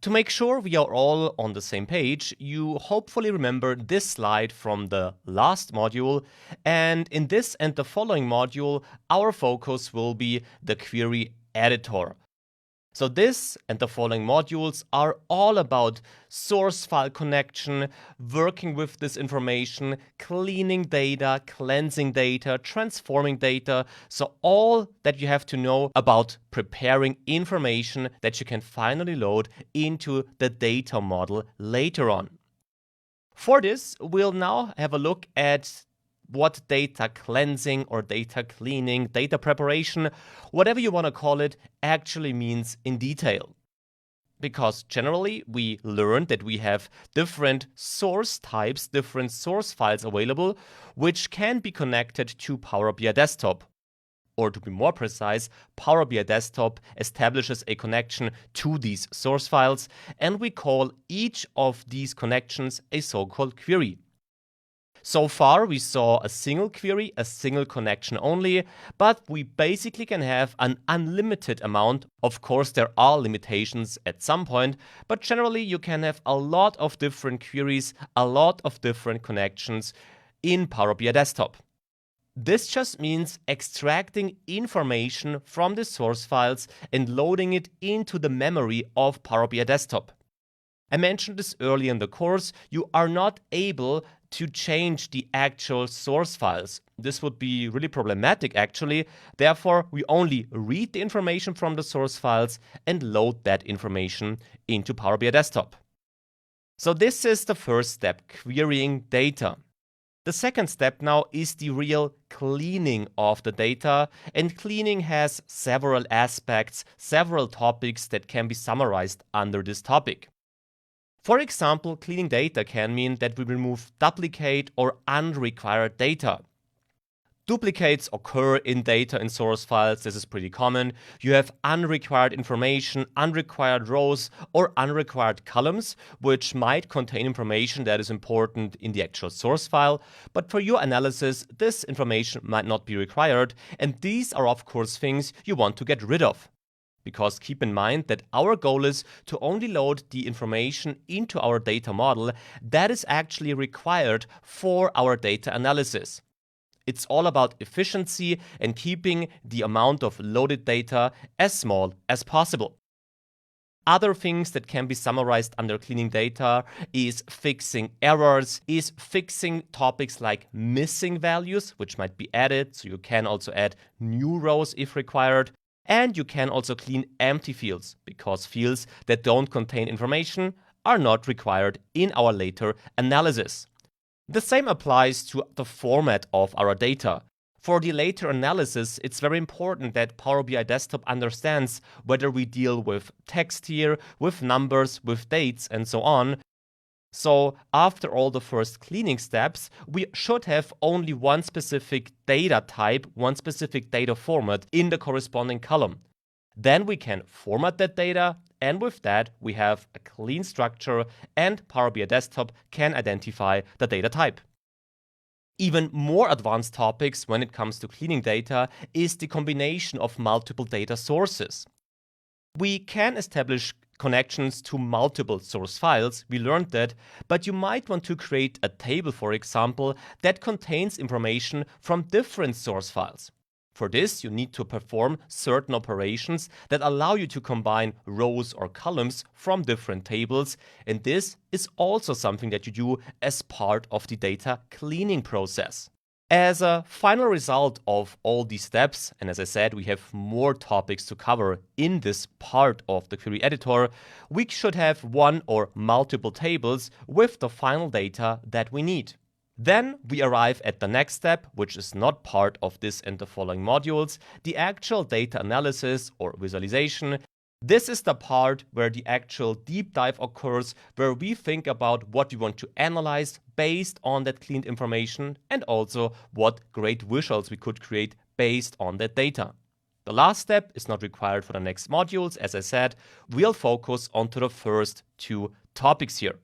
To make sure we are all on the same page, you hopefully remember this slide from the last module, and in this and the following module, our focus will be the query editor. So this and the following modules are all about source file connection, working with this information, cleaning data, cleansing data, transforming data. So all that you have to know about preparing information that you can finally load into the data model later on. For this, we'll now have a look at what data cleansing or data cleaning, data preparation, whatever you want to call it, actually means in detail. Because generally we learned that we have different source types, different source files available, which can be connected to Power BI Desktop. Or to be more precise, Power BI Desktop establishes a connection to these source files, and we call each of these connections a so-called query. So far, we saw a single query, a single connection only, but we basically can have an unlimited amount. Of course, there are limitations at some point, but generally you can have a lot of different queries, a lot of different connections in Power BI Desktop. This just means extracting information from the source files and loading it into the memory of Power BI Desktop. I mentioned this earlier in the course, you are not able to change the actual source files. This would be really problematic actually. Therefore, we only read the information from the source files and load that information into Power BI Desktop. So this is the first step, querying data. The second step now is the real cleaning of the data, and cleaning has several aspects, several topics that can be summarized under this topic. For example, cleaning data can mean that we remove duplicate or unrequired data. Duplicates occur in data in source files. This is pretty common. You have unrequired information, unrequired rows, or unrequired columns, which might contain information that is important in the actual source file. But for your analysis, this information might not be required, and these are of course things you want to get rid of. Because keep in mind that our goal is to only load the information into our data model that is actually required for our data analysis. It's all about efficiency and keeping the amount of loaded data as small as possible. Other things that can be summarized under cleaning data is fixing errors, is fixing topics like missing values, which might be added, so you can also add new rows if required. And you can also clean empty fields, because fields that don't contain information are not required in our later analysis. The same applies to the format of our data. For the later analysis, it's very important that Power BI Desktop understands whether we deal with text here, with numbers, with dates, and so on. So after all the first cleaning steps, we should have only one specific data type, one specific data format in the corresponding column. Then we can format that data, and with that we have a clean structure, and Power BI Desktop can identify the data type. Even more advanced topics when it comes to cleaning data is the combination of multiple data sources. We can establish connections to multiple source files, we learned that, but you might want to create a table, for example, that contains information from different source files. For this, you need to perform certain operations that allow you to combine rows or columns from different tables, and this is also something that you do as part of the data cleaning process. As a final result of all these steps, and as I said, we have more topics to cover in this part of the query editor, we should have one or multiple tables with the final data that we need. Then we arrive at the next step, which is not part of this and the following modules, the actual data analysis or visualization. This is the part where the actual deep dive occurs, where we think about what we want to analyze based on that cleaned information, and also what great visuals we could create based on that data. The last step is not required for the next modules. As I said, we'll focus onto the first two topics here.